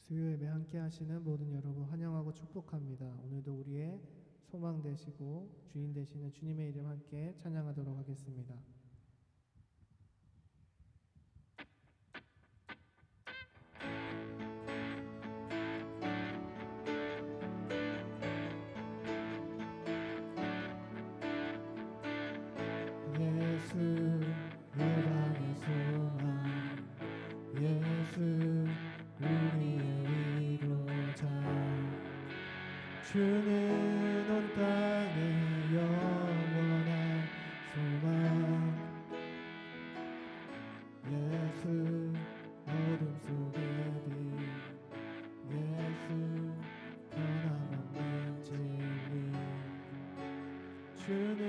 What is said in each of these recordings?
수요 예배 함께 하시는 모든 여러분 환영하고 축복합니다. 오늘도 우리의 소망 되시고 주인 되시는 주님의 이름 함께 찬양하도록 하겠습니다. 예수 예방의 소망, 예수 우리의 위로자, 주는 온 땅의 영원한 소망. 예수 어둠 속의 빛, 예수 변함없는 진리, 주는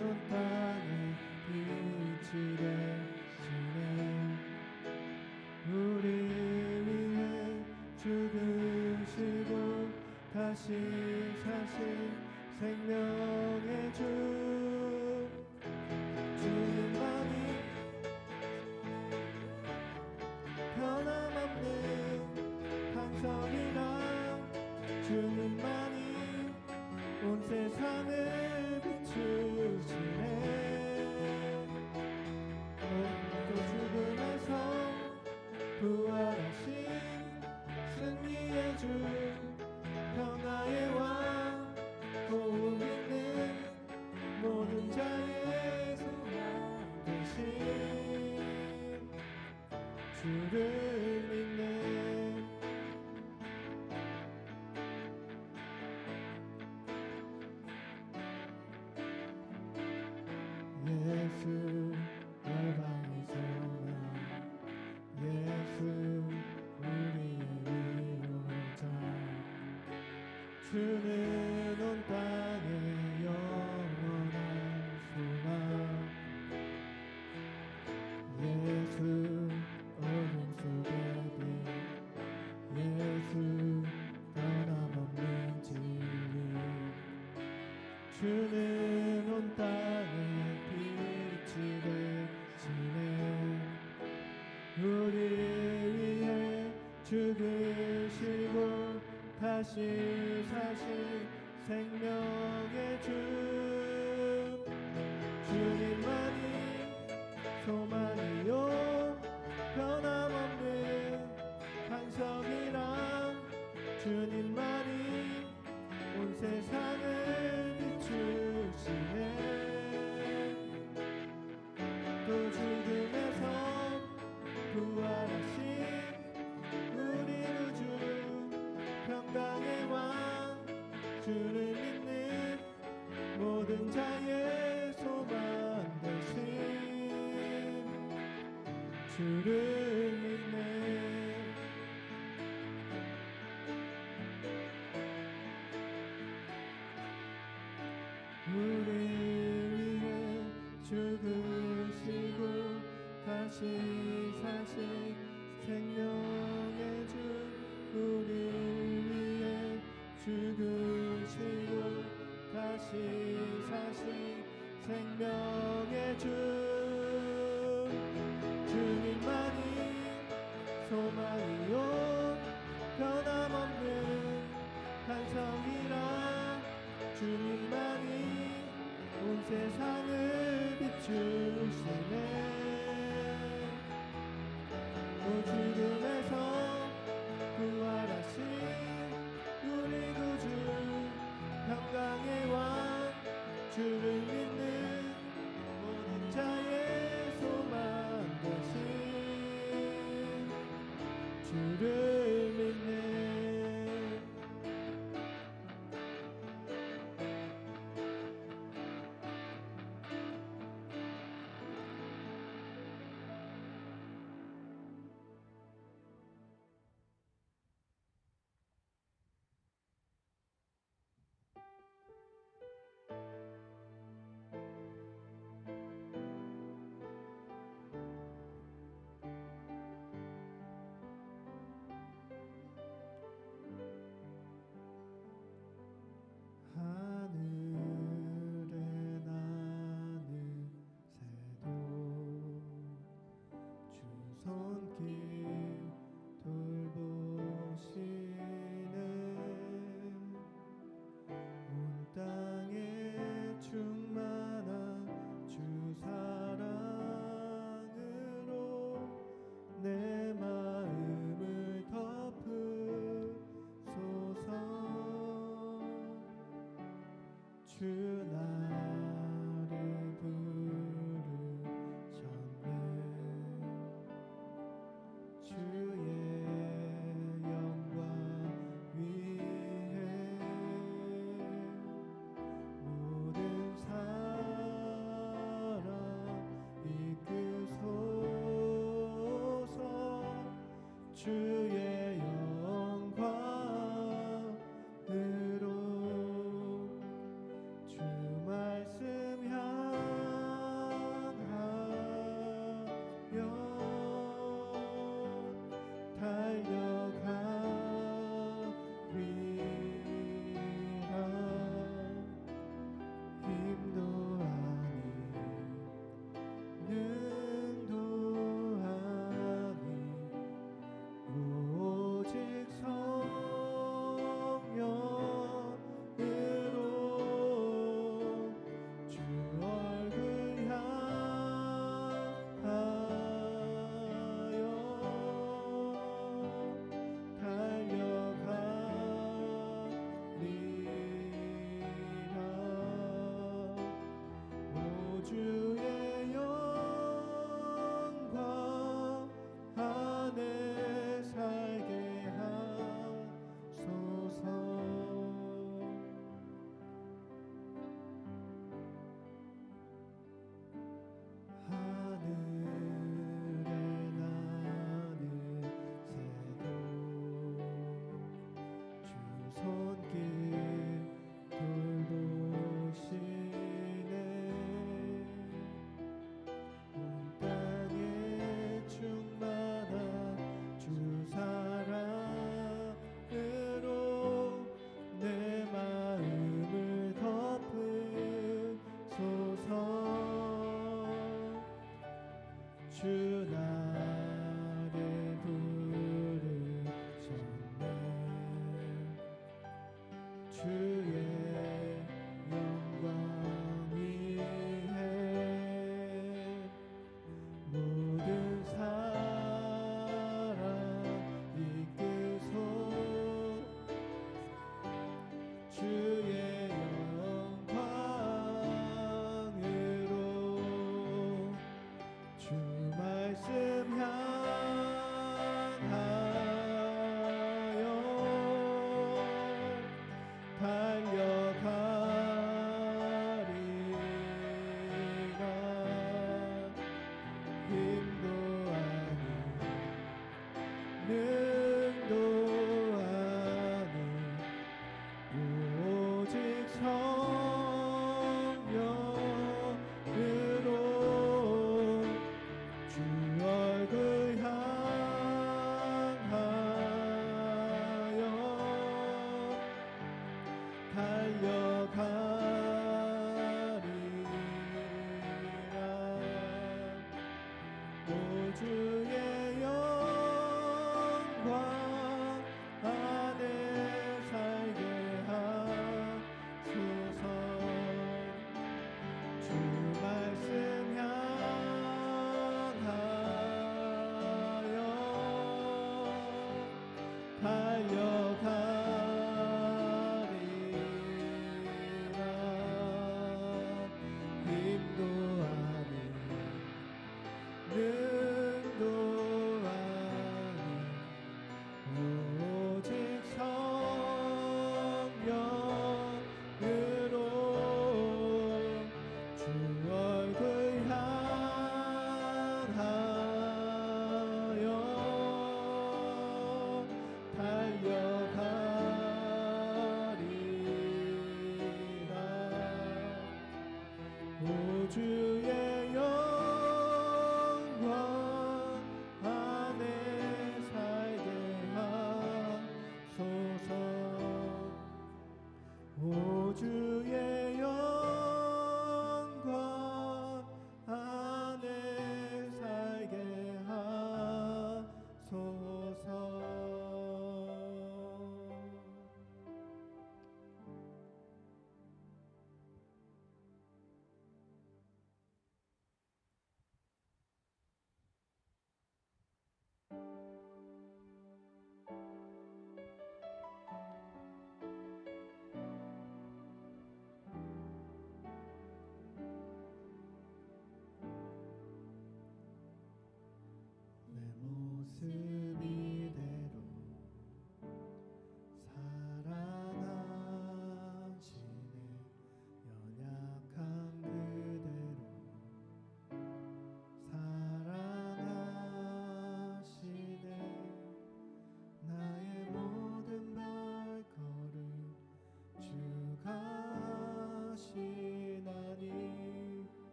온 땅의 빛이 되시네. 우리 위해 죽으시고 다시 사신 생명의 주, 주님만이 변함없는 반석이라, 주님만이 온 세상을 비추시네. 또 죽음에서 부활하신 승리의 주, 평화의 왕, 호흡 있는 모든 자의 소망 되신 주를 믿네. 예수 열방의 소망, 예수 우리의 위로자, 주는 온 땅의 영원한 소망. 예수 어둠 속의 빛, 예수 변함없는 진리, 주는 온 땅의 빛이 되시네. 우리 위해 죽으시고 다시 사신 생명의 주, 주님만이 소망이요 변함없는 반석이라, 주님만이 온 세상을 비추시네. 또 죽음에서 부활하신 우리 구주, 평강의 왕, 주를 믿는 모든 자의 소망 되신 주를 믿네. 우리 위해 죽으시고 다시 사신 생명의 주, 우리 위해 죽으시고 다시 사신 생명의 주, 주님만이 소망이요 변함없는 반석이라, 주님만이 온 세상을 비추시네. 또 죽음에서 부활하신 우리 구주, 평강의 왕, 주를 믿는 모든 자의 소망 되신 주를 믿네. 내 마음을 덮으소서. 주 나를 부르셨네. 주의 영광 위에 모든 사람 이끄소서. 주의 영광으로 주 말씀 향하여 달려가리라. 힘도 아니 능도 아니 오직 성령으로 주 얼굴 향하여 달려가리라. 오 주의 영광 안에 살게 하소서. 하늘에 나는 새도 주 손길 돌보시네. 온 땅에 충만한 주 사랑으로 내 마음을 덮으소서. 주 나를 부르셨네. 주의 영광 위에 모든 사람 이끄소. 주의 영광으로 주 말씀 향하여 달려가리라. 힘도 아니 능도 아니 오직 성령으로 주 얼굴 향하여 달려가리라. 오 주의 영광 안에 살게 하소서. 주 말씀 향하여 달려가리라. 힘도 아니 능도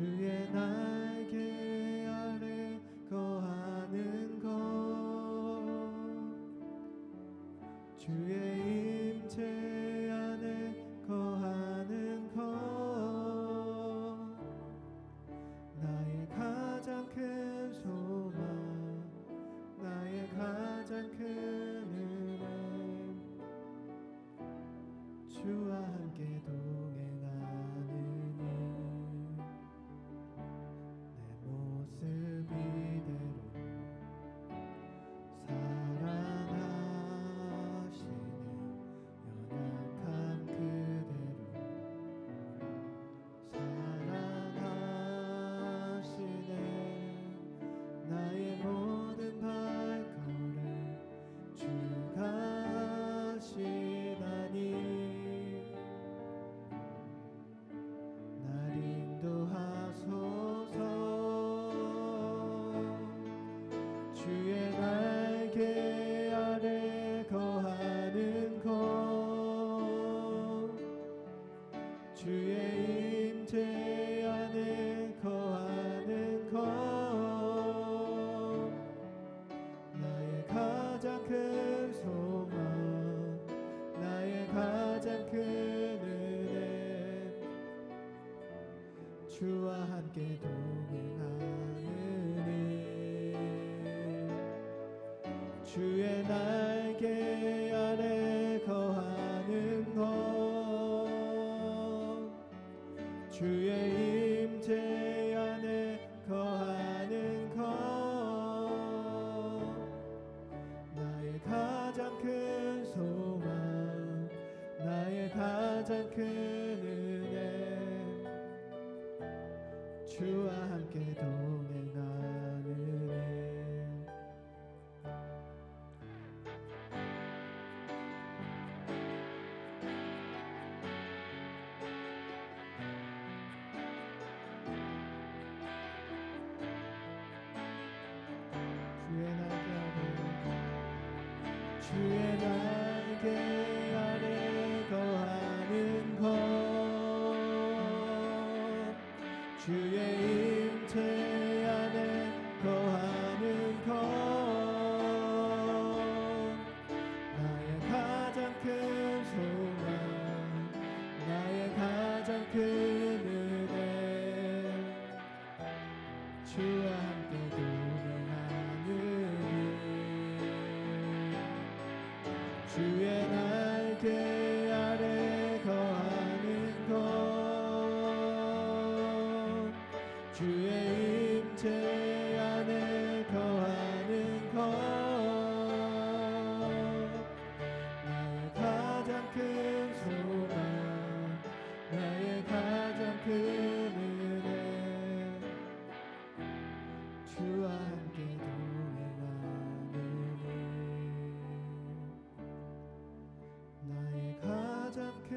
주의 날개 아래 거하는 것 주의 임재 안에 거하는 것 나의 가장 큰 소망 나의 가장 큰 은혜 주와 함께 동행하느니 내 모습 이대로 사랑하시네 연약함 그대로 사랑하시네 나의 모든 발걸음 주가 하시나니 날 인도하소서 주의 날개 아래 거하는 것 주의 임재 안에 거하는 것 나의 가장 큰 소망 나의 가장 큰 은혜 주와 함께 동행하느니 주의 날개 아래 거하는 것 주의 임재 안에 거하는 것 나의 가장 큰 소망 나의 가장 큰 은혜 주와 함께 동행하느니 주의 날개 아래 거하는 것 주의 임재 안에 거하는 것 나의 가장 큰 소망 나의 가장 큰 은혜 주와 함께 동행하느니 주의 날개 아래 거하는 것 주의 임재 안에 거하는 것 나의 가장 큰 소망 나의 가장 큰 은혜 주와 함께 동행하느니 나의 가장 큰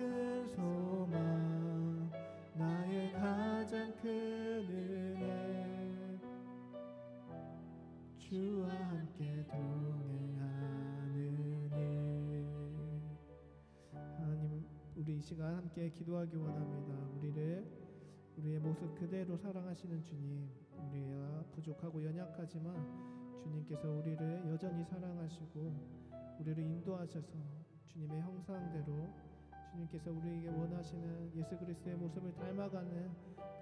소망 나의 가장 큰 은혜 주와 함께 동행하느니 하나님 우리 이 시간 함께 기도하기 원합니다. 우리의 모습 그대로 사랑하시는 주님 우리가 부족하고 연약하지만 주님께서 우리를 여전히 사랑하시고 우리를 인도하셔서 주님의 형상대로 주님께서 우리에게 원하시는 예수 그리스도의 모습을 닮아가는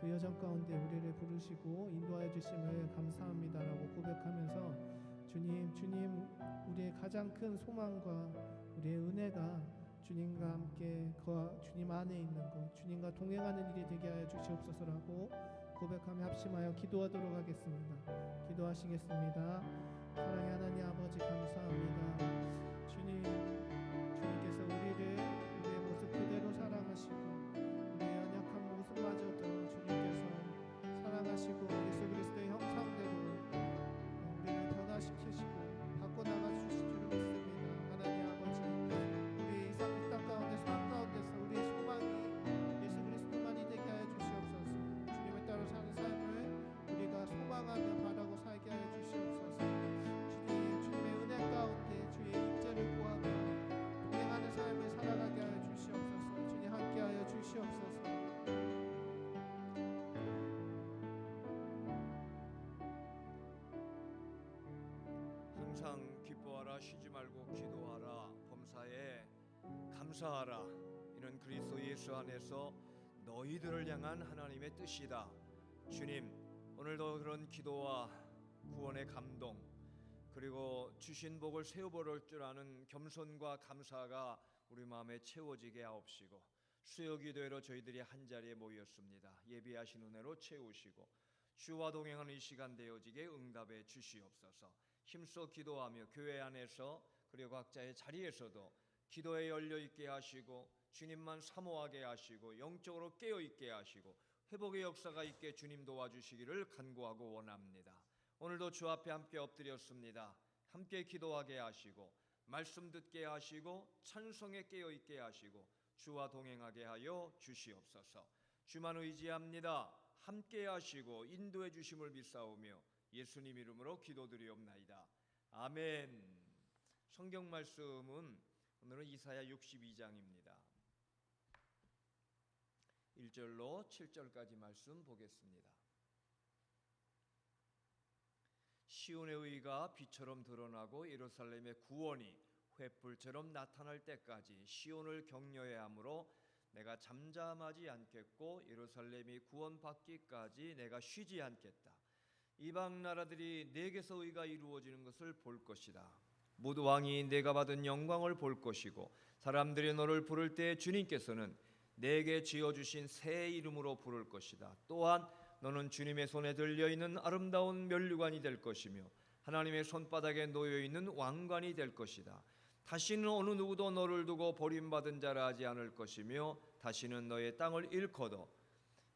그 여정 가운데 우리를 부르시고 인도하여 주심을 감사합니다라고 고백하면서 주님 우리의 가장 큰 소망과 우리의 은혜가 주님과 함께 주님 안에 있는 것 주님과 동행하는 일이 되게 하여 주시옵소서라고 고백하며 합심하여 기도하도록 하겠습니다. 기도하시겠습니다. 사랑의 하나님 아버지 감사합니다. 주님께서 우리의 모습 그대로 사랑하시고 우리의 연약한 모습마저도 주님께서 사랑하시고 예수 그리스도의 형상대로 우리를 변화시키시고 바꿔나가 주실 줄 믿습니다. 하나님 아버지 우리 이 땅 가운데 삶 가운데서 우리의 소망이 예수 그리스도만이 되게 하여 주시옵소서. 주님을 따라 사는 삶을 우리가 소망하며 바라고 살게 하여 주시옵소서. 주님의 은혜 가운데 주의 쉬지 말고 기도하라. 범사에 감사하라. 이는 그리스도 예수 안에서 너희들을 향한 하나님의 뜻이다. 주님, 오늘도 그런 기도와 구원의 감동, 그리고 주신 복을 세어버릴 줄 아는 겸손과 감사가 우리 마음에 채워지게 하옵시고, 수요기도회로 저희들이 한자리에 모였습니다. 예비하신 은혜로 채우시고 주와 동행하는 이 시간 되어지게 응답해 주시옵소서. 힘써 기도하며 교회 안에서 그리고 각자의 자리에서도 기도에 열려있게 하시고 주님만 사모하게 하시고 영적으로 깨어있게 하시고 회복의 역사가 있게 주님 도와주시기를 간구하고 원합니다. 오늘도 주 앞에 함께 엎드렸습니다. 함께 기도하게 하시고 말씀 듣게 하시고 찬송에 깨어있게 하시고 주와 동행하게 하여 주시옵소서. 주만 의지합니다. 함께 하시고 인도해 주심을 믿사오며 예수님 이름으로 기도드리옵나이다. 아멘. 성경 말씀은 오늘은 이사야 62장입니다. 1절로 7절까지 말씀 보겠습니다. 시온의 의가 빛처럼 드러나고 예루살렘의 구원이 횃불처럼 나타날 때까지 시온을 격려해야 하므로 내가 잠잠하지 않겠고 예루살렘이 구원받기까지 내가 쉬지 않겠다. 이방 나라들이 내게서 의가 이루어지는 것을 볼 것이다. 모두 왕이 내가 받은 영광을 볼 것이고 사람들이 너를 부를 때 주님께서는 내게 지어주신 새 이름으로 부를 것이다. 또한 너는 주님의 손에 들려있는 아름다운 면류관이 될 것이며 하나님의 손바닥에 놓여있는 왕관이 될 것이다. 다시는 어느 누구도 너를 두고 버림받은 자라 하지 않을 것이며 다시는 너의 땅을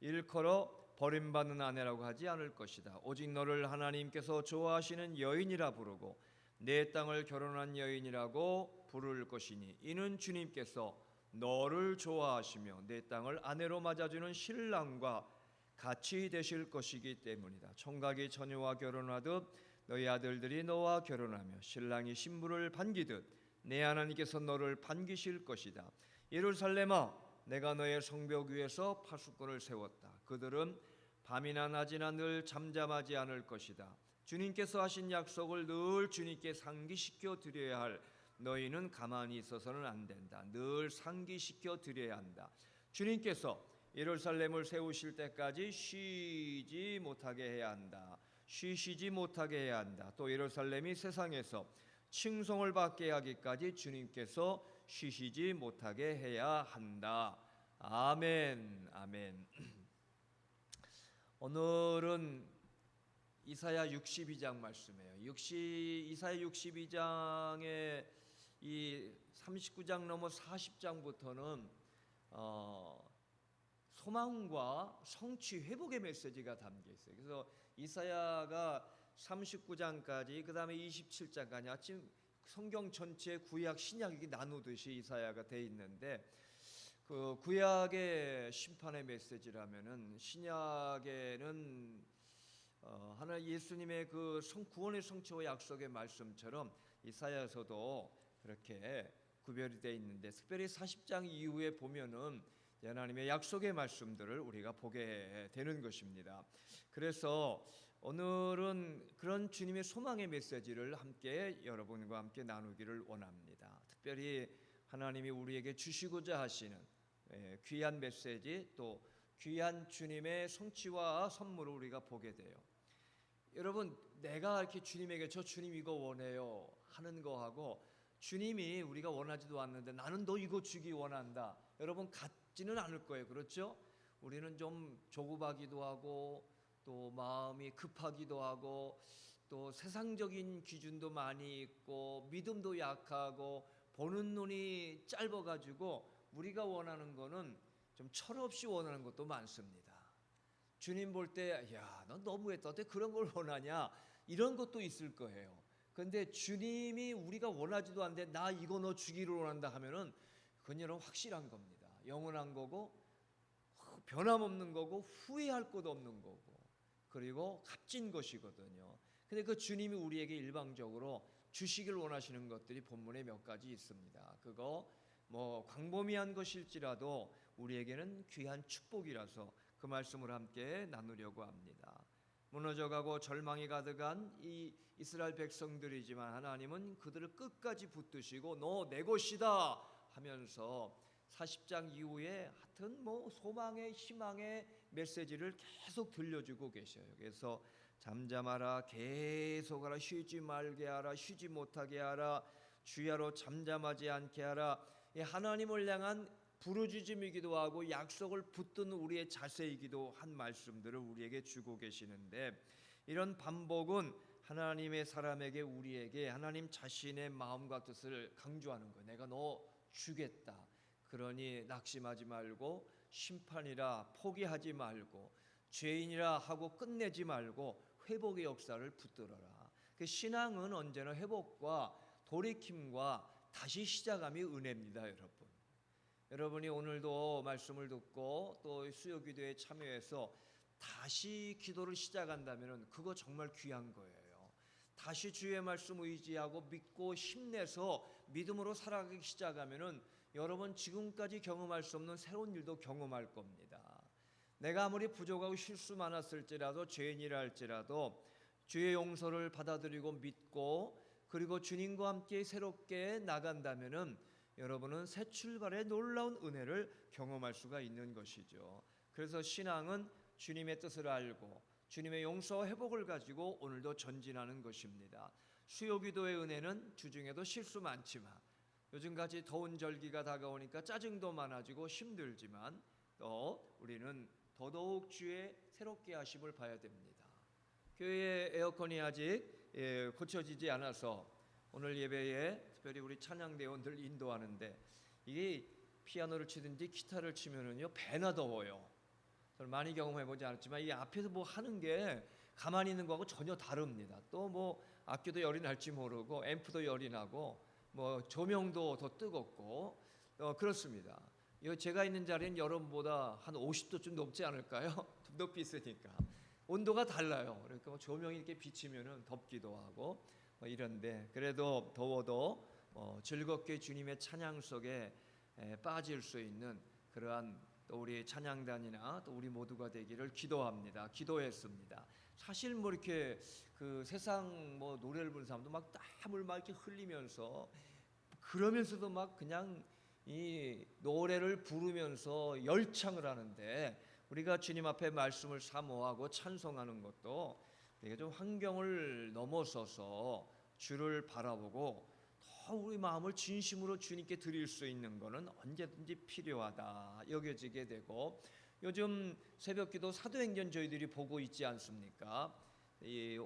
일컬어 버림받는 아내라고 하지 않을 것이다. 오직 너를 하나님께서 좋아하시는 여인이라 부르고 내 땅을 결혼한 여인이라고 부를 것이니 이는 주님께서 너를 좋아하시며 내 땅을 아내로 맞아주는 신랑과 같이 되실 것이기 때문이다. 총각이 처녀와 결혼하듯 너희 아들들이 너와 결혼하며 신랑이 신부를 반기듯 내 하나님께서 너를 반기실 것이다. 예루살렘아, 내가 너의 성벽 위에서 파수꾼을 세웠다. 그들은 밤이나 낮이나 늘 잠잠하지 않을 것이다. 주님께서 하신 약속을 늘 주님께 상기시켜 드려야 할 너희는 가만히 있어서는 안 된다. 늘 상기시켜 드려야 한다. 주님께서 예루살렘을 세우실 때까지 쉬지 못하게 해야 한다. 쉬지 못하게 해야 한다. 또 예루살렘이 세상에서 칭송을 받게 하기까지 주님께서 쉬시지 못하게 해야 한다. 아멘. 아멘. 오늘은 이사야 62장 말씀이에요. 이사야 62장의 이 39장 넘어 40장부터는 소망과 성취 회복의 메시지가 담겨 있어요. 그래서 이사야가 39장까지 그 다음에 27장까지 아침 성경 전체 구약 신약이 나누듯이 이사야가 돼 있는데 그 구약의 심판의 메시지라면은 신약에는 하나님 예수님의 그 구원의 성취와 약속의 말씀처럼 이사야서도 그렇게 구별이 되어 있는데 특별히 40장 이후에 보면은 하나님의 약속의 말씀들을 우리가 보게 되는 것입니다. 그래서 오늘은 그런 주님의 소망의 메시지를 함께 여러분과 함께 나누기를 원합니다. 특별히 하나님이 우리에게 주시고자 하시는 귀한 메시지 또 귀한 주님의 성취와 선물을 우리가 보게 돼요. 여러분, 내가 이렇게 주님에게 저 주님 이거 원해요 하는 거하고 주님이 우리가 원하지도 않는데 나는 너 이거 주기 원한다. 여러분 같지는 않을 거예요. 그렇죠? 우리는 좀 조급하기도 하고 또 마음이 급하기도 하고 또 세상적인 기준도 많이 있고 믿음도 약하고 보는 눈이 짧아가지고 우리가 원하는 거는 좀 철없이 원하는 것도 많습니다. 주님 볼 때 야, 너 너무했다. 어떻게 그런 걸 원하냐? 이런 것도 있을 거예요. 그런데 주님이 우리가 원하지도 않는데 나 이거 너 주기를 원한다 하면은 그건 여러분 확실한 겁니다. 영원한 거고 변함없는 거고 후회할 것도 없는 거고 그리고 값진 것이거든요. 근데 그 주님이 우리에게 일방적으로 주시길 원하시는 것들이 본문에 몇 가지 있습니다. 그거 뭐 광범위한 것일지라도 우리에게는 귀한 축복이라서 그 말씀을 함께 나누려고 합니다. 무너져가고 절망이 가득한 이 이스라엘 백성들이지만 하나님은 그들을 끝까지 붙드시고 너 내 것이다 하면서 40장 이후에 하여튼 뭐 소망의 희망의 메시지를 계속 들려주고 계셔요. 그래서 잠잠하라, 계속하라, 쉬지 말게 하라, 쉬지 못하게 하라, 주야로 잠잠하지 않게 하라. 하나님을 향한 부르짖음이기도 하고 약속을 붙든 우리의 자세이기도 한 말씀들을 우리에게 주고 계시는데, 이런 반복은 하나님의 사람에게, 우리에게 하나님 자신의 마음과 뜻을 강조하는 거예요. 내가 너 주겠다. 그러니 낙심하지 말고, 심판이라 포기하지 말고, 죄인이라 하고 끝내지 말고 회복의 역사를 붙들어라. 그 신앙은 언제나 회복과 돌이킴과 다시 시작함이 은혜입니다, 여러분. 여러분이 오늘도 말씀을 듣고 또 수요 기도에 참여해서 다시 기도를 시작한다면 그거 정말 귀한 거예요. 다시 주의 말씀 의지하고 믿고 힘내서 믿음으로 살아가기 시작하면 여러분 지금까지 경험할 수 없는 새로운 일도 경험할 겁니다. 내가 아무리 부족하고 실수 많았을지라도, 죄인이라 할지라도 주의 용서를 받아들이고 믿고 그리고 주님과 함께 새롭게 나간다면은 여러분은 새 출발의 놀라운 은혜를 경험할 수가 있는 것이죠. 그래서 신앙은 주님의 뜻을 알고 주님의 용서와 회복을 가지고 오늘도 전진하는 것입니다. 수요기도의 은혜는 주중에도 실수 많지만, 요즘같이 더운 절기가 다가오니까 짜증도 많아지고 힘들지만 또 우리는 더더욱 주의 새롭게 하심을 봐야 됩니다. 교회의 에어컨이 아직 고쳐지지 않아서 오늘 예배에 특별히 우리 찬양대원들 인도하는데, 이게 피아노를 치든지 기타를 치면은요 배나 더워요. 저는 많이 경험해보지 않았지만 이 앞에서 뭐 하는 게 가만히 있는 거하고 전혀 다릅니다. 또 뭐 악기도 열이 날지 모르고 앰프도 열이 나고 뭐 조명도 더 뜨겁고 그렇습니다. 이거 제가 있는 자리는 여름보다 한 50도쯤 높지 않을까요? 좀 높이 있으니까 온도가 달라요. 그러니까 뭐 조명이 이렇게 비치면은 덥기도 하고 이런데, 그래도 더워도 즐겁게 주님의 찬양 속에 빠질 수 있는 그러한 또 우리 찬양단이나 또 우리 모두가 되기를 기도합니다. 기도했습니다. 사실 뭐 이렇게 그 세상 뭐 노래를 부르는 사람도 막 땀을 막 이렇게 흘리면서 그러면서도 막 그냥 이 노래를 부르면서 열창을 하는데, 우리가 주님 앞에 말씀을 사모하고 찬송하는 것도 되게 좀 환경을 넘어서서 주를 바라보고 더 우리 마음을 진심으로 주님께 드릴 수 있는 것은 언제든지 필요하다 여겨지게 되고, 요즘 새벽기도 사도행전 저희들이 보고 있지 않습니까?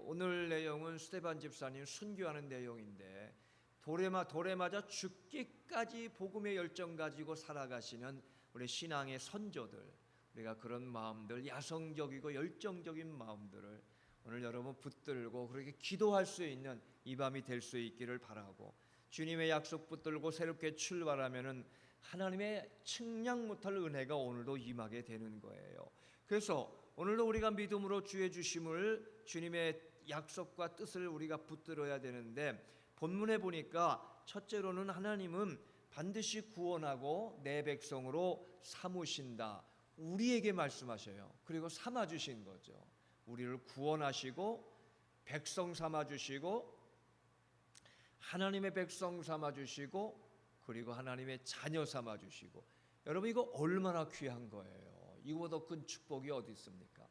오늘 내용은 스테반 집사님 순교하는 내용인데, 돌에 맞아 죽기까지 복음의 열정 가지고 살아가시는 우리 신앙의 선조들, 우리가 그런 마음들, 야성적이고 열정적인 마음들을 오늘 여러분 붙들고 그렇게 기도할 수 있는 이 밤이 될 수 있기를 바라고, 주님의 약속 붙들고 새롭게 출발하면은 하나님의 측량 못할 은혜가 오늘도 임하게 되는 거예요. 그래서 오늘도 우리가 믿음으로 주의 주심을, 주님의 약속과 뜻을 우리가 붙들어야 되는데, 본문에 보니까 첫째로는 하나님은 반드시 구원하고 내 백성으로 삼으신다, 우리에게 말씀하셔요. 그리고 삼아주신 거죠. 우리를 구원하시고 백성 삼아주시고 하나님의 백성 삼아주시고 그리고 하나님의 자녀 삼아주시고, 여러분 이거 얼마나 귀한 거예요. 이거보다 큰 축복이 어디 있습니까?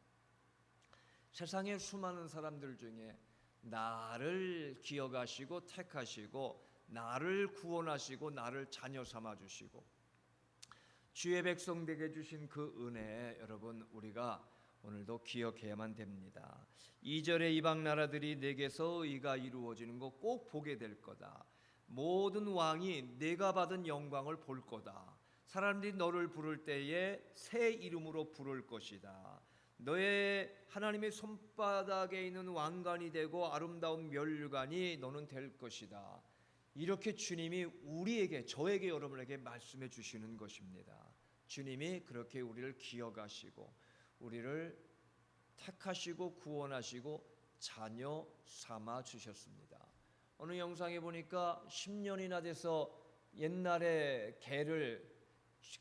세상에 수많은 사람들 중에 나를 기억하시고 택하시고 나를 구원하시고 나를 자녀 삼아주시고 주의 백성 되게 주신 그 은혜, 여러분 우리가 오늘도 기억해야만 됩니다. 2절에 이방 나라들이 내게서 의가 이루어지는 거 꼭 보게 될 거다. 모든 왕이 내가 받은 영광을 볼 거다. 사람들이 너를 부를 때에 새 이름으로 부를 것이다. 너의 하나님의 손바닥에 있는 왕관이 되고 아름다운 멸관이 너는 될 것이다. 이렇게 주님이 우리에게, 저에게, 여러분에게 말씀해 주시는 것입니다. 주님이 그렇게 우리를 기억하시고 우리를 택하시고 구원하시고 자녀 삼아 주셨습니다. 어느 영상에 보니까 10년이나 돼서 옛날에 개를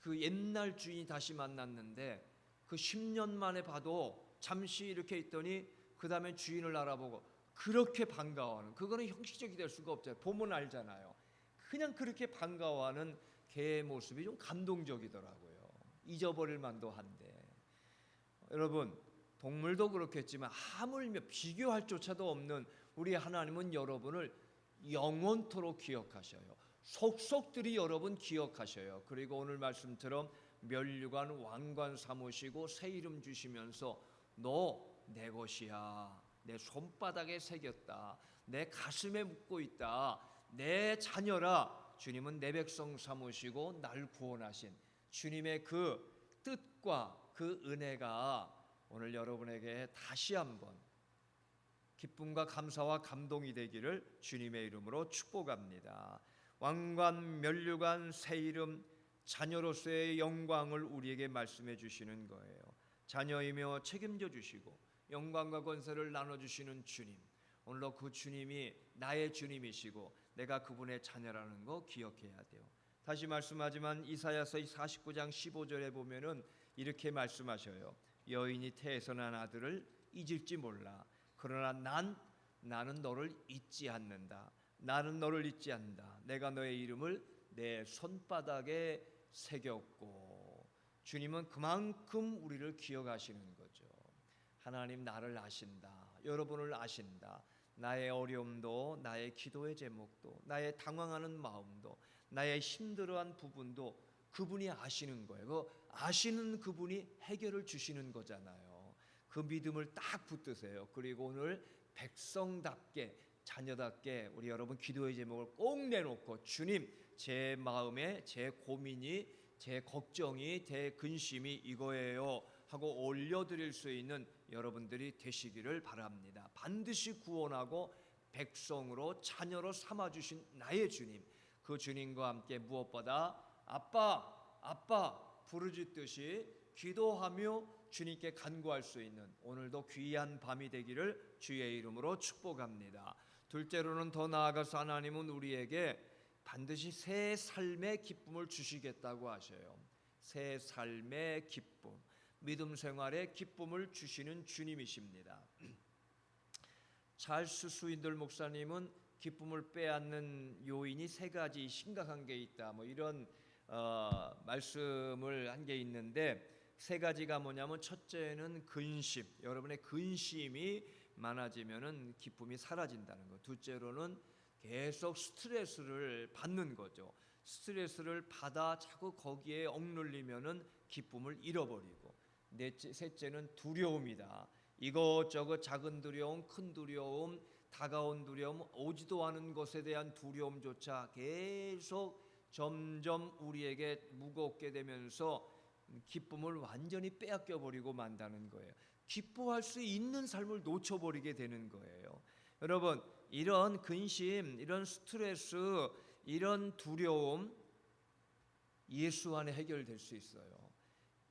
그 옛날 주인이 다시 만났는데 그 10년 만에 봐도 잠시 이렇게 있더니 그 다음에 주인을 알아보고 그렇게 반가워하는, 그거는 형식적이 될 수가 없잖아요. 보면 알잖아요. 그냥 그렇게 반가워하는 개의 모습이 좀 감동적이더라고요. 잊어버릴 만도 한데, 여러분 동물도 그렇겠지만 하물며 비교할 조차도 없는 우리 하나님은 여러분을 영원토록 기억하셔요. 속속들이 여러분 기억하셔요. 그리고 오늘 말씀처럼 면류관 왕관 삼으시고 새 이름 주시면서 너 내 것이야, 내 손바닥에 새겼다, 내 가슴에 묻고 있다, 내 자녀라. 주님은 내 백성 삼으시고 날 구원하신 주님의 그 뜻과 그 은혜가 오늘 여러분에게 다시 한번 기쁨과 감사와 감동이 되기를 주님의 이름으로 축복합니다. 왕관, 면류관, 새 이름, 자녀로서의 영광을 우리에게 말씀해 주시는 거예요. 자녀이며 책임져 주시고 영광과 권세를 나눠주시는 주님, 오늘도 그 주님이 나의 주님이시고 내가 그분의 자녀라는 거 기억해야 돼요. 다시 말씀하지만 이사야서 49장 15절에 보면은 이렇게 말씀하셔요. 여인이 태에서 난 아들을 잊을지 몰라. 그러나 나는 너를 잊지 않는다. 나는 너를 잊지 않는다. 내가 너의 이름을 내 손바닥에 새겼고. 주님은 그만큼 우리를 기억하시는 거죠. 하나님 나를 아신다. 여러분을 아신다. 나의 어려움도, 나의 기도의 제목도, 나의 당황하는 마음도, 나의 힘들어한 부분도 그분이 아시는 거예요. 그 아시는 그분이 해결을 주시는 거잖아요. 그 믿음을 딱 붙드세요. 그리고 오늘 백성답게, 자녀답게 우리 여러분 기도의 제목을 꼭 내놓고, 주님, 제 마음에 제 고민이, 제 걱정이, 제 근심이 이거예요 하고 올려드릴 수 있는 여러분들이 되시기를 바랍니다. 반드시 구원하고 백성으로, 자녀로 삼아주신 나의 주님, 그 주님과 함께 무엇보다 아빠, 아빠 부르짖듯이 기도하며 주님께 간구할 수 있는 오늘도 귀한 밤이 되기를 주의 이름으로 축복합니다. 둘째로는 더 나아가서 하나님은 우리에게 반드시 새 삶의 기쁨을 주시겠다고 하셔요. 새 삶의 기쁨, 믿음 생활의 기쁨을 주시는 주님이십니다. 찰스 스윈들 목사님은 기쁨을 빼앗는 요인이 세 가지 심각한 게 있다, 뭐 이런 말씀을 한 게 있는데, 세 가지가 뭐냐면, 첫째는 근심, 여러분의 근심이 많아지면은 기쁨이 사라진다는 것. 둘째로는 계속 스트레스를 받는 거죠. 스트레스를 받아 자꾸 거기에 억눌리면은 기쁨을 잃어버리고. 셋째는 두려움이다. 이것저것 작은 두려움, 큰 두려움, 다가온 두려움, 오지도 않은 것에 대한 두려움조차 계속 점점 우리에게 무겁게 되면서 기쁨을 완전히 빼앗겨 버리고 만다는 거예요. 기뻐할 수 있는 삶을 놓쳐버리게 되는 거예요. 여러분, 이런 근심, 이런 스트레스, 이런 두려움 예수 안에 해결될 수 있어요.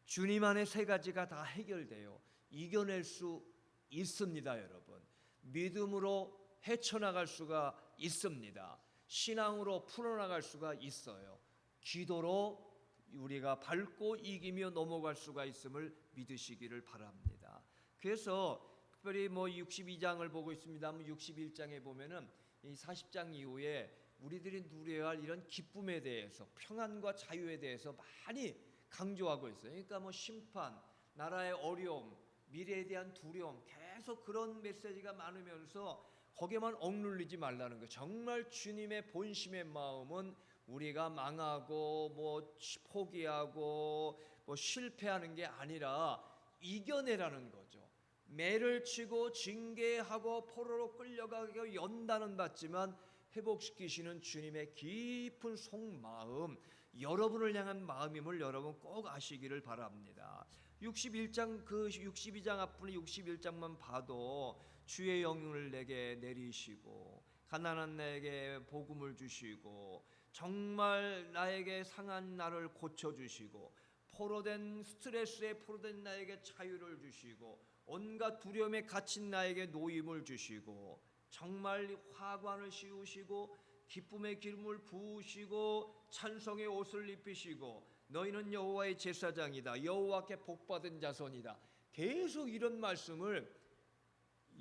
주님 안에 세 가지가 다 해결돼요. 이겨낼 수 있습니다, 여러분. 믿음으로 헤쳐나갈 수가 있습니다. 신앙으로 풀어나갈 수가 있어요. 기도로 우리가 밟고 이기며 넘어갈 수가 있음을 믿으시기를 바랍니다. 그래서 특별히 62장을 보고 있습니다만 61장에 보면은 이 40장 이후에 우리들이 누려야 할 이런 기쁨에 대해서, 평안과 자유에 대해서 많이 강조하고 있어요. 그러니까 심판, 나라의 어려움, 미래에 대한 두려움, 계속 그런 메시지가 많으면서 거기에만 억눌리지 말라는 거예요. 정말 주님의 본심의 마음은 우리가 망하고 포기하고 실패하는 게 아니라 이겨내라는 거죠. 매를 치고 징계하고 포로로 끌려가게 연단은 받지만 회복시키시는 주님의 깊은 속마음, 여러분을 향한 마음임을 여러분 꼭 아시기를 바랍니다. 61장, 그 62장 앞부분 61장만 봐도 주의 영을 내게 내리시고 가난한 나에게 복음을 주시고 정말 나에게 상한 나를 고쳐주시고 포로된 스트레스에 포로된 나에게 자유를 주시고 온갖 두려움에 갇힌 나에게 노임을 주시고 정말 화관을 씌우시고 기쁨의 기름을 부으시고 찬송의 옷을 입히시고 너희는 여호와의 제사장이다, 여호와께 복받은 자손이다. 계속 이런 말씀을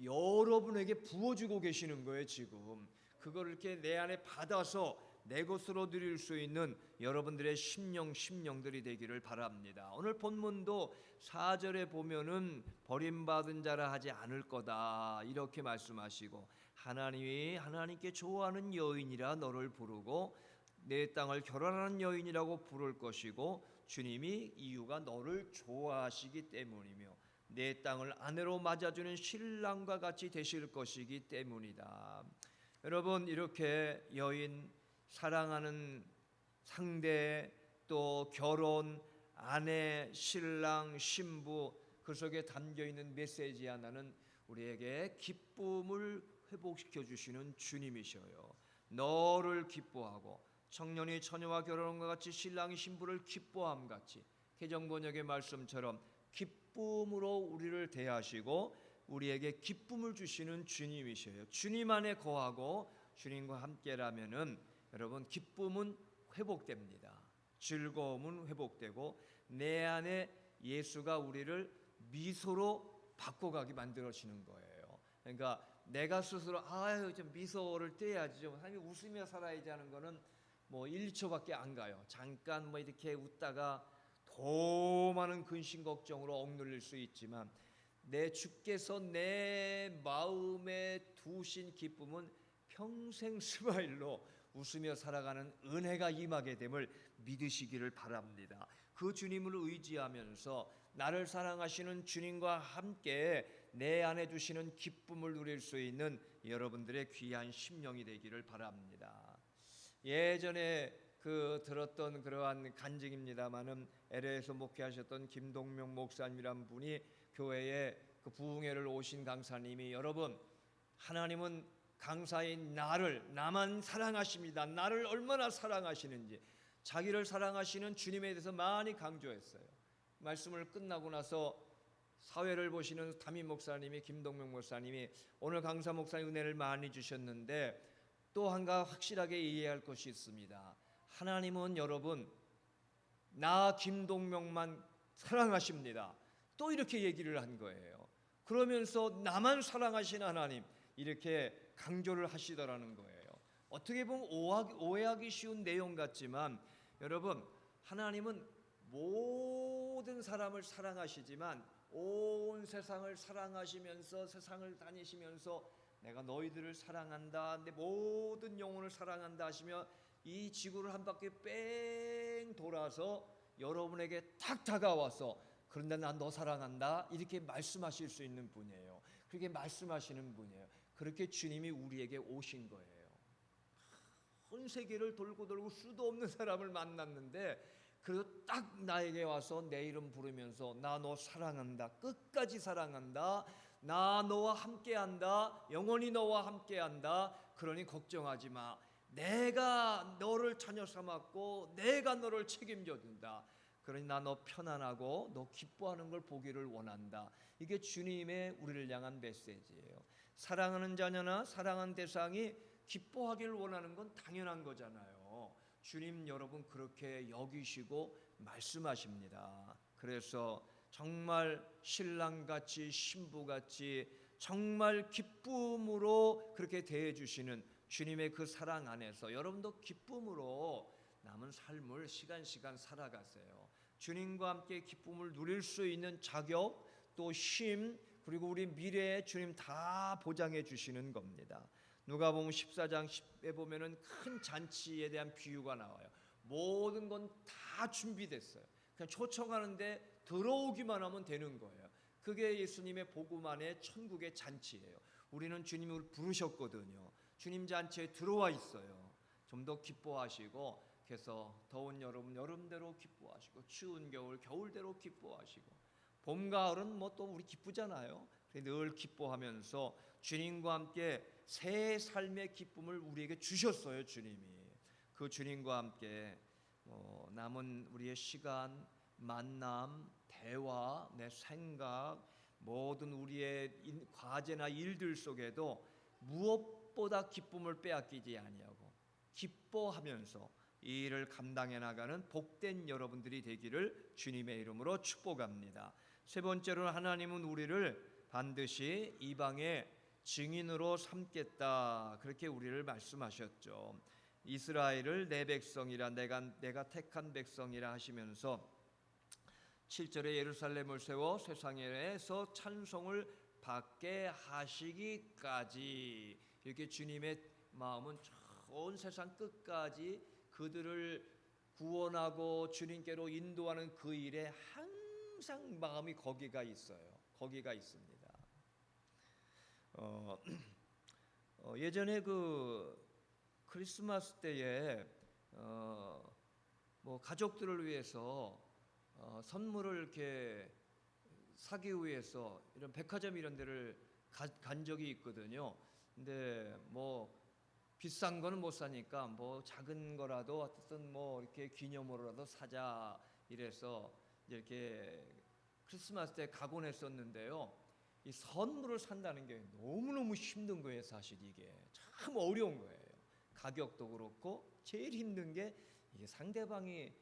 여러분에게 부어주고 계시는 거예요. 지금 그걸 이렇게 내 안에 받아서 내 것으로 누릴 수 있는 여러분들의 심령들이 되기를 바랍니다. 오늘 본문도 4절에 보면은 버림받은 자라 하지 않을 거다 이렇게 말씀하시고, 하나님이 하나님께 좋아하는 여인이라 너를 부르고 내 땅을 결혼하는 여인이라고 부를 것이고, 주님이 이유가 너를 좋아하시기 때문이며 내 땅을 아내로 맞아주는 신랑과 같이 되실 것이기 때문이다. 여러분, 이렇게 여인, 사랑하는 상대, 또 결혼, 아내, 신랑, 신부, 그 속에 담겨있는 메시지 하나는 우리에게 기쁨을 회복시켜 주시는 주님이셔요. 너를 기뻐하고 청년이 처녀와 결혼과 같이 신랑이 신부를 기뻐함 같이, 개정번역의 말씀처럼 기쁨으로 우리를 대하시고 우리에게 기쁨을 주시는 주님이셔요. 주님 안에 거하고 주님과 함께라면은 여러분, 기쁨은 회복됩니다. 즐거움은 회복되고 내 안에 예수가 우리를 미소로 바꿔가게 만들어지는 거예요. 그러니까 내가 스스로 좀 미소를 떼야지, 좀 삶이 웃으며 살아야지 하는 거는 뭐 1, 2초밖에 안 가요. 잠깐 뭐 이렇게 웃다가 더 많은 근심 걱정으로 억눌릴 수 있지만, 내 주께서 내 마음에 두신 기쁨은 평생 스마일로 웃으며 살아가는 은혜가 임하게 됨을 믿으시기를 바랍니다. 그 주님을 의지하면서 나를 사랑하시는 주님과 함께 내 안에 주시는 기쁨을 누릴 수 있는 여러분들의 귀한 심령이 되기를 바랍니다. 예전에 들었던 그러한 간증입니다마는, LA에서 목회하셨던 김동명 목사님이란 분이 교회에 그 부흥회를 오신 강사님이, 여러분, 하나님은 강사인 나만 사랑하십니다. 나를 얼마나 사랑하시는지 자기를 사랑하시는 주님에 대해서 많이 강조했어요. 말씀을 끝나고 나서 사회를 보시는 담임 목사님이, 김동명 목사님이, 오늘 강사 목사님 은혜를 많이 주셨는데 또 한가 확실하게 이해할 것이 있습니다. 하나님은 여러분, 나 김동명만 사랑하십니다. 또 이렇게 얘기를 한 거예요. 그러면서 나만 사랑하시는 하나님, 이렇게 강조를 하시더라는 거예요. 어떻게 보면 오해하기 쉬운 내용 같지만, 여러분, 하나님은 모든 사람을 사랑하시지만 온 세상을 사랑하시면서 세상을 다니시면서 내가 너희들을 사랑한다, 내 모든 영혼을 사랑한다 하시며 이 지구를 한 바퀴 뺑 돌아서 여러분에게 탁 다가와서, 그런데 난 너 사랑한다 이렇게 말씀하실 수 있는 분이에요. 그렇게 말씀하시는 분이에요. 그렇게 주님이 우리에게 오신 거예요. 온 세계를 돌고 수도 없는 사람을 만났는데, 그래도 딱 나에게 와서 내 이름 부르면서 나 너 사랑한다, 끝까지 사랑한다, 나 너와 함께한다, 영원히 너와 함께한다, 그러니 걱정하지 마, 내가 너를 자녀 삼았고 내가 너를 책임져 준다, 그러니 나 너 편안하고 너 기뻐하는 걸 보기를 원한다. 이게 주님의 우리를 향한 메시지예요. 사랑하는 자녀나 사랑한 대상이 기뻐하기를 원하는 건 당연한 거잖아요. 주님 여러분 그렇게 여기시고 말씀하십니다. 그래서 정말 신랑같이 신부같이 정말 기쁨으로 그렇게 대해주시는 주님의 그 사랑 안에서 여러분도 기쁨으로 남은 삶을 시간 살아가세요. 주님과 함께 기쁨을 누릴 수 있는 자격, 또 힘, 그리고 우리 미래에 주님 다 보장해 주시는 겁니다. 누가복음 14장 10에 보면은 큰 잔치에 대한 비유가 나와요. 모든 건 다 준비됐어요. 그냥 초청하는데 들어오기만 하면 되는 거예요. 그게 예수님의 복음 안에 천국의 잔치예요. 우리는 주님을 부르셨거든요. 주님 잔치에 들어와 있어요. 좀 더 기뻐하시고, 그래서 더운 여름 여름대로 기뻐하시고, 추운 겨울 겨울대로 기뻐하시고, 봄 가을은 뭐 또 우리 기쁘잖아요. 늘 기뻐하면서 주님과 함께 새 삶의 기쁨을 우리에게 주셨어요. 주님이 그 주님과 함께 남은 우리의 시간, 만남, 대화, 내 생각, 모든 우리의 과제나 일들 속에도 무엇보다 기쁨을 빼앗기지 아니하고 기뻐하면서 이 일을 감당해 나가는 복된 여러분들이 되기를 주님의 이름으로 축복합니다. 세 번째로는 하나님은 우리를 반드시 이방의 증인으로 삼겠다. 그렇게 우리를 말씀하셨죠. 이스라엘을 내 백성이라 내가 택한 백성이라 하시면서 7절에 예루살렘을 세워 세상에서 찬송을 받게 하시기까지, 이렇게 주님의 마음은 온 세상 끝까지 그들을 구원하고 주님께로 인도하는 그 일에 항상 마음이 거기가 있어요. 거기가 있습니다. 예전에 그 크리스마스 때에 뭐 가족들을 위해서 선물을 이렇게 사기 위해서 이런 백화점 이런 데를 간 적이 있거든요. 근데 뭐 비싼 거는 못 사니까 뭐 작은 거라도 어쨌든 뭐 이렇게 기념으로라도 사자 이래서 이렇게 크리스마스 때 가곤 했었는데요. 이 선물을 산다는 게 너무너무 힘든 거예요. 사실 이게 참 어려운 거예요. 가격도 그렇고 제일 힘든 게 이게 상대방이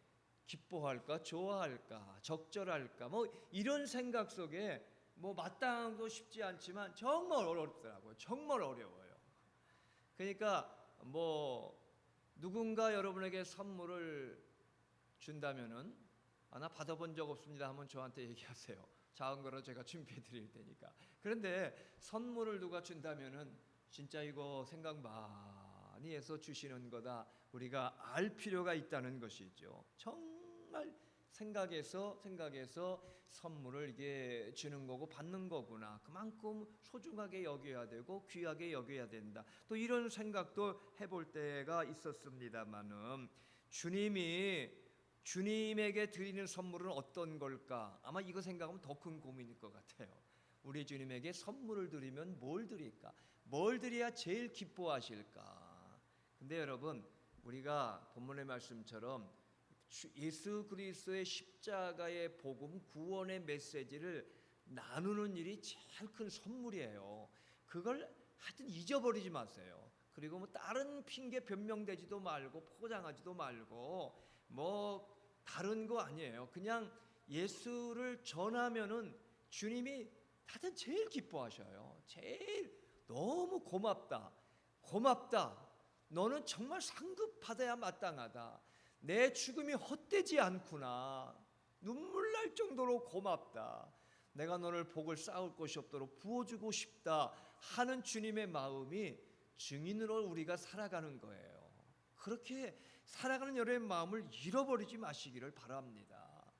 기뻐할까, 좋아할까, 적절할까, 뭐 이런 생각 속에 뭐 마땅도 쉽지 않지만 정말 어렵더라고요. 정말 어려워요. 그러니까 뭐 누군가 여러분에게 선물을 준다면은 나 받아본 적 없습니다 하면 저한테 얘기하세요. 작은 거로 제가 준비해 드릴 테니까. 그런데 선물을 누가 준다면은 진짜 이거 생각 많이 해서 주시는 거다. 우리가 알 필요가 있다는 것이죠. 정말 생각해서 선물을 이게 주는 거고 받는 거구나. 그만큼 소중하게 여겨야 되고 귀하게 여겨야 된다. 또 이런 생각도 해볼 때가 있었습니다만은 주님에게 드리는 선물은 어떤 걸까? 아마 이거 생각하면 더 큰 고민일 것 같아요. 우리 주님에게 선물을 드리면 뭘 드릴까? 뭘 드려야 제일 기뻐하실까? 근데 여러분, 우리가 본문의 말씀처럼 예수 그리스도의 십자가의 복음, 구원의 메시지를 나누는 일이 제일 큰 선물이에요. 그걸 하여튼 잊어버리지 마세요. 그리고 뭐 다른 핑계 변명되지도 말고 포장하지도 말고 뭐 다른 거 아니에요. 그냥 예수를 전하면은 주님이 하여튼 제일 기뻐하셔요. 제일 너무 고맙다. 너는 정말 상급받아야 마땅하다. 내 죽음이 헛되지 않구나. 눈물 날 정도로 고맙다. 내가 너를 복을 쌓을 것이 없도록 부어주고 싶다 하는 주님의 마음이 증인으로 우리가 살아가는 거예요. 그렇게 살아가는 여러분의 마음을 잃어버리지 마시기를 바랍니다.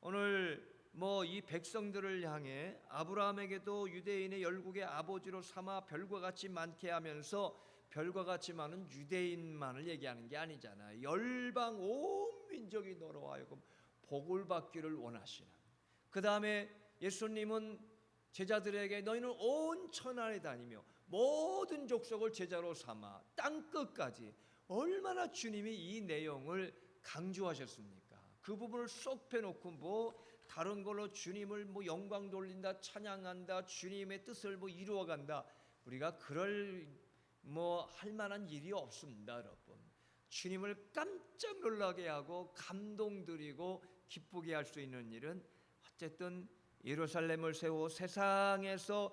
오늘 뭐 이 백성들을 향해 아브라함에게도 유대인의 열국의 아버지로 삼아 별과 같이 많게 하면서 별과 같이 많은 유대인만을 얘기하는 게 아니잖아요. 열방 온 민족이 너로 하여금 복을 받기를 원하시는. 그 다음에 예수님은 제자들에게 너희는 온 천하에 다니며 모든 족속을 제자로 삼아 땅 끝까지, 얼마나 주님이 이 내용을 강조하셨습니까? 그 부분을 쏙 빼놓고 뭐 다른 걸로 주님을 뭐 영광 돌린다, 찬양한다, 주님의 뜻을 뭐 이루어간다, 우리가 그럴 뭐 할 만한 일이 없습니다. 여러분, 주님을 깜짝 놀라게 하고 감동드리고 기쁘게 할 수 있는 일은 어쨌든 예루살렘을 세워 세상에서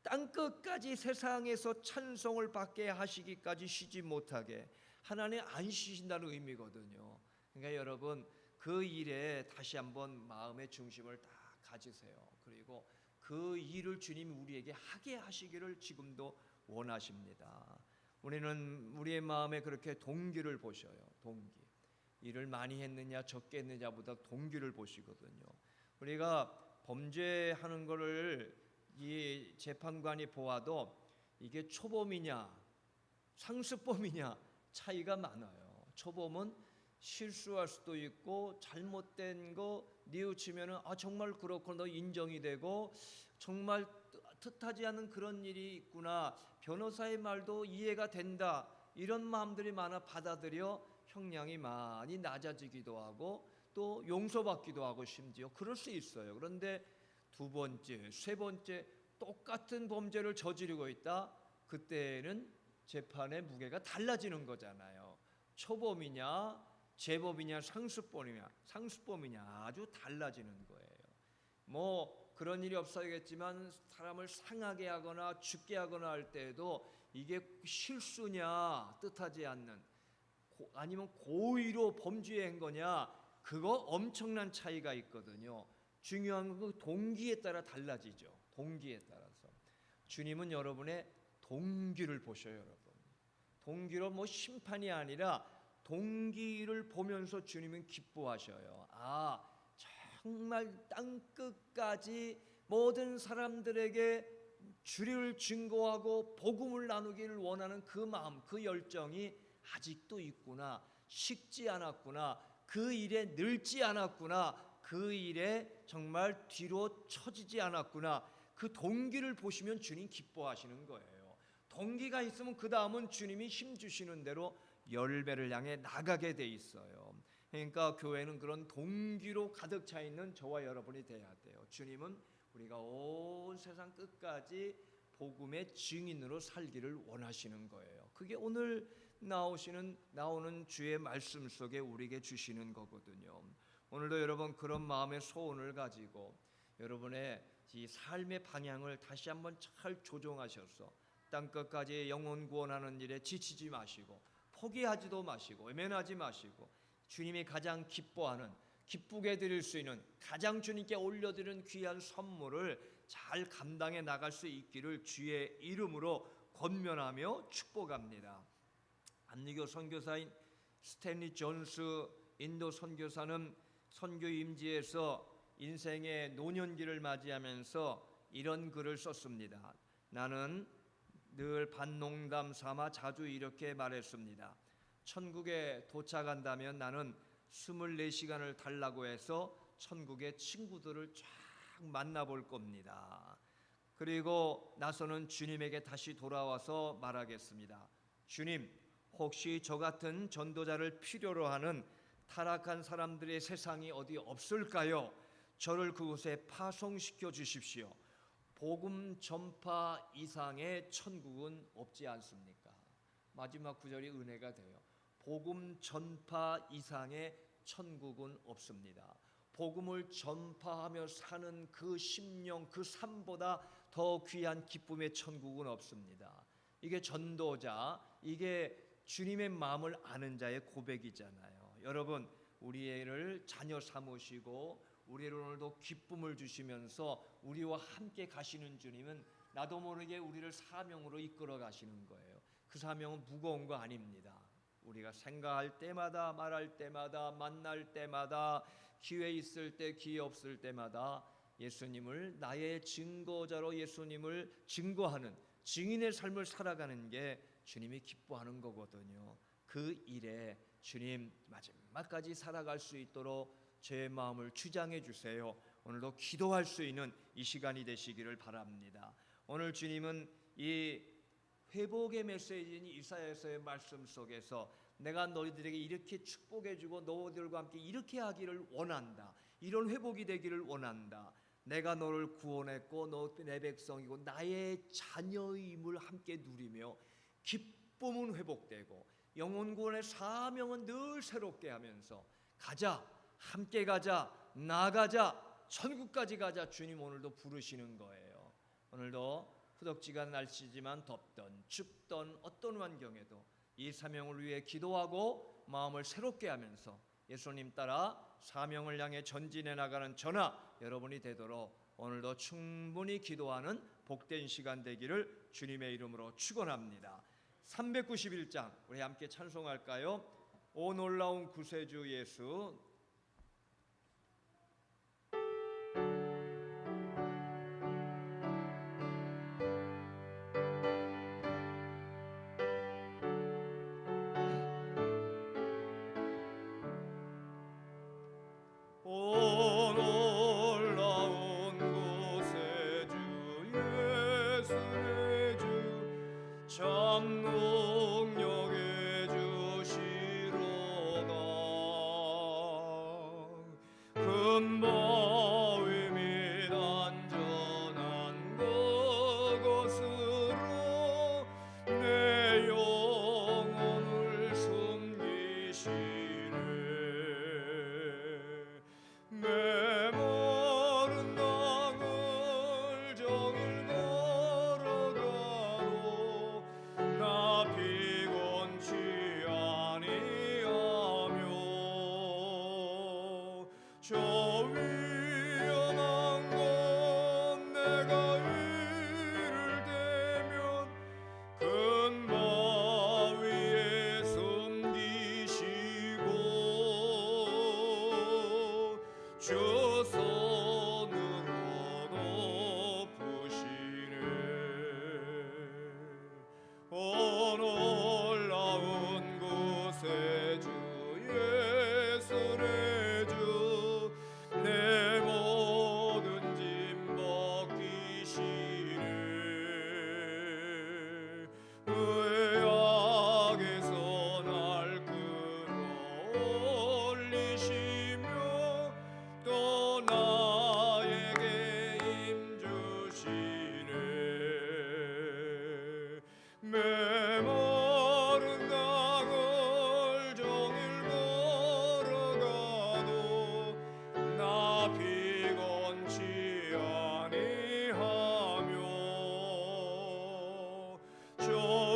땅끝까지 세상에서 찬송을 받게 하시기까지 쉬지 못하게 하나님 안 쉬신다는 의미거든요. 그러니까 여러분, 그 일에 다시 한번 마음의 중심을 다 가지세요. 그리고 그 일을 주님이 우리에게 하게 하시기를 지금도 원하십니다. 우리는 우리의 마음에 그렇게 동기를 보셔요. 동기. 일을 많이 했느냐 적게 했느냐보다 동기를 보시거든요. 우리가 범죄하는 것을 이 재판관이 보아도 이게 초범이냐 상습범이냐 차이가 많아요. 초범은 실수할 수도 있고 잘못된 거 뉘우치면은 정말 그렇고 너 인정이 되고 정말 뜻하지 않은 그런 일이 있구나, 변호사의 말도 이해가 된다, 이런 마음들이 많아 받아들여 형량이 많이 낮아지기도 하고 또 용서받기도 하고 심지어 그럴 수 있어요. 그런데 두 번째, 세 번째 똑같은 범죄를 저지르고 있다, 그때는 재판의 무게가 달라지는 거잖아요. 초범이냐 재범이냐 상습범이냐 아주 달라지는 거예요. 뭐 그런 일이 없어야겠지만 사람을 상하게 하거나 죽게 하거나 할 때에도 이게 실수냐 뜻하지 않는 아니면 고의로 범죄한 거냐 그거 엄청난 차이가 있거든요. 중요한 건 그 동기에 따라 달라지죠. 동기에 따라서 주님은 여러분의 동기를 보셔요. 여러분 동기로 뭐 심판이 아니라 동기를 보면서 주님은 기뻐하셔요. 아 정말 땅끝까지 모든 사람들에게 주를 증거하고 복음을 나누기를 원하는 그 마음, 그 열정이 아직도 있구나. 식지 않았구나. 그 일에 늙지 않았구나. 그 일에 정말 뒤로 처지지 않았구나. 그 동기를 보시면 주님 기뻐하시는 거예요. 동기가 있으면 그 다음은 주님이 힘 주시는 대로 열배를 향해 나가게 돼 있어요. 그러니까 교회는 그런 동기로 가득 차 있는 저와 여러분이 돼야 돼요. 주님은 우리가 온 세상 끝까지 복음의 증인으로 살기를 원하시는 거예요. 그게 오늘 나오는 주의 말씀 속에 우리에게 주시는 거거든요. 오늘도 여러분 그런 마음의 소원을 가지고 여러분의 이 삶의 방향을 다시 한번 잘 조정하셔서 땅끝까지 영혼 구원하는 일에 지치지 마시고 포기하지도 마시고 외면하지 마시고 주님이 가장 기뻐하는 기쁘게 드릴 수 있는 가장 주님께 올려드리는 귀한 선물을 잘 감당해 나갈 수 있기를 주의 이름으로 권면하며 축복합니다. 안리교 선교사인 스탠리 존스 인도 선교사는 선교 임지에서 인생의 노년기를 맞이하면서 이런 글을 썼습니다. 나는 늘 반농담 삼아 자주 이렇게 말했습니다. 천국에 도착한다면 나는 24시간을 달라고 해서 천국의 친구들을 쫙 만나볼 겁니다. 그리고 나서는 주님에게 다시 돌아와서 말하겠습니다. 주님, 혹시 저 같은 전도자를 필요로 하는 타락한 사람들의 세상이 어디 없을까요? 저를 그곳에 파송시켜 주십시오. 복음 전파 이상의 천국은 없지 않습니까? 마지막 구절이 은혜가 돼요. 복음 전파 이상의 천국은 없습니다. 복음을 전파하며 사는 그 심령, 그 삶보다 더 귀한 기쁨의 천국은 없습니다. 이게 전도자, 이게 주님의 마음을 아는 자의 고백이잖아요. 여러분, 우리를 자녀 삼으시고 우리를 오늘도 기쁨을 주시면서 우리와 함께 가시는 주님은 나도 모르게 우리를 사명으로 이끌어 가시는 거예요. 그 사명은 무거운 거 아닙니다. 우리가 생각할 때마다 말할 때마다 만날 때마다 기회 있을 때 기회 없을 때마다 예수님을 나의 증거자로 예수님을 증거하는 증인의 삶을 살아가는 게 주님이 기뻐하는 거거든요. 그 일에 주님 마지막까지 살아갈 수 있도록 제 마음을 주장해 주세요. 오늘도 기도할 수 있는 이 시간이 되시기를 바랍니다. 오늘 주님은 이 회복의 메시지인 이사야서의 말씀 속에서 내가 너희들에게 이렇게 축복해주고 너희들과 함께 이렇게 하기를 원한다. 이런 회복이 되기를 원한다. 내가 너를 구원했고 너 내 백성이고 나의 자녀임을 함께 누리며 기쁨은 회복되고 영혼 구원의 사명은 늘 새롭게 하면서 가자, 함께 가자, 나가자, 천국까지 가자. 주님 오늘도 부르시는 거예요. 오늘도 후덕지간 날씨지만 덥던 춥던 어떤 환경에도 이 사명을 위해 기도하고 마음을 새롭게 하면서 예수님 따라 사명을 향해 전진해 나가는 저나 여러분이 되도록 오늘도 충분히 기도하는 복된 시간 되기를 주님의 이름으로 축원합니다. 391장 우리 함께 찬송할까요? 오 놀라운 구세주 예수. 주 손으로 높으시네. 온 올라온 곳에 주 예수의 주 내 모든 짐 벗기시네. 의악에서 날 끌어올리시며 또 나에게 힘주시네. 메마른 강을 종일 걸어가도 나 피곤치 아니하며 저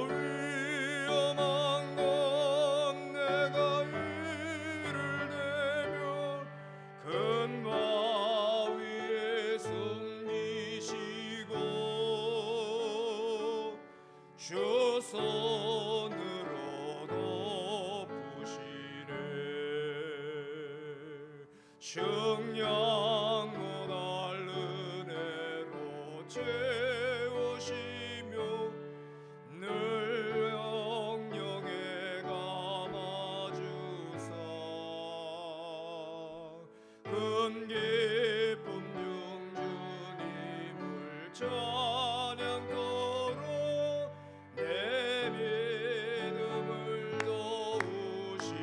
위험한 건 내가 이를 내며 큰 바위에 숨기시고 주 손으로 높으시네. 측량 못할 은혜로 채우시며 늘 영영에 감아주사 큰 기쁨 중 주님을 찬양토록 내 믿음을 도우시네.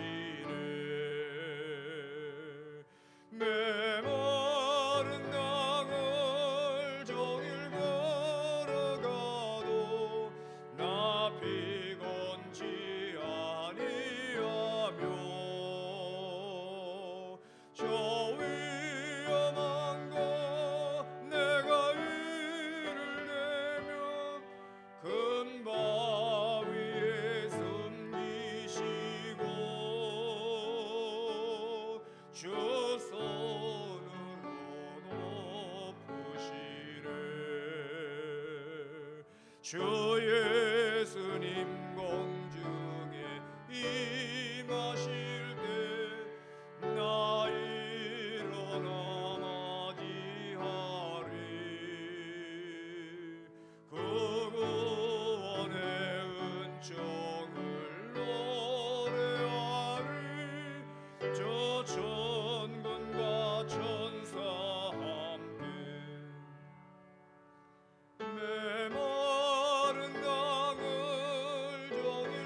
메마른 강을 종일 걸어가도 나 피곤치 아니하며 저 위험한 것 내가 이를 내면 큰 바위에 숨기시고 주 손으로 높으시네. 주 예수님 공중에 임하실 때 나 일어나 맞이하리. 그 구원의 은총을 노래하리. 저 천군과 천사 함께 메마른 강을 종일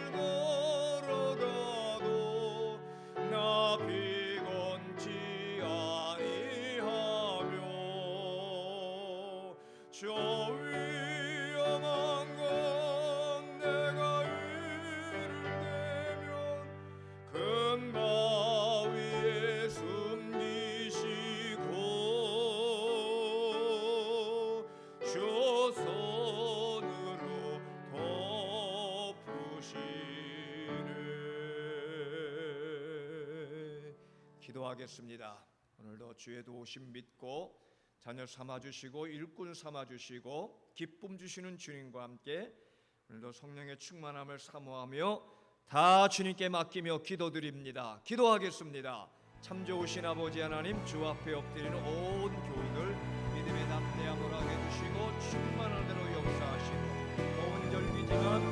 걸어가도 나 피곤치 아니하며 저 위험한 건 내가 이를 내면 큰 바위에 숨기시고 주 손으로 덮으시네. 기도하겠습니다. 오늘도 주의 도우심 믿고 자녀 삼아주시고 일꾼 삼아주시고 기쁨 주시는 주님과 함께 오늘도 성령의 충만함을 사모하며 다 주님께 맡기며 기도드립니다. 기도하겠습니다. 참 좋으신 아버지 하나님, 주 앞에 엎드리는 온 교우들 믿음의 담대함을 하게 해주시고 충만한 대로 역사하시고 더운 절기지만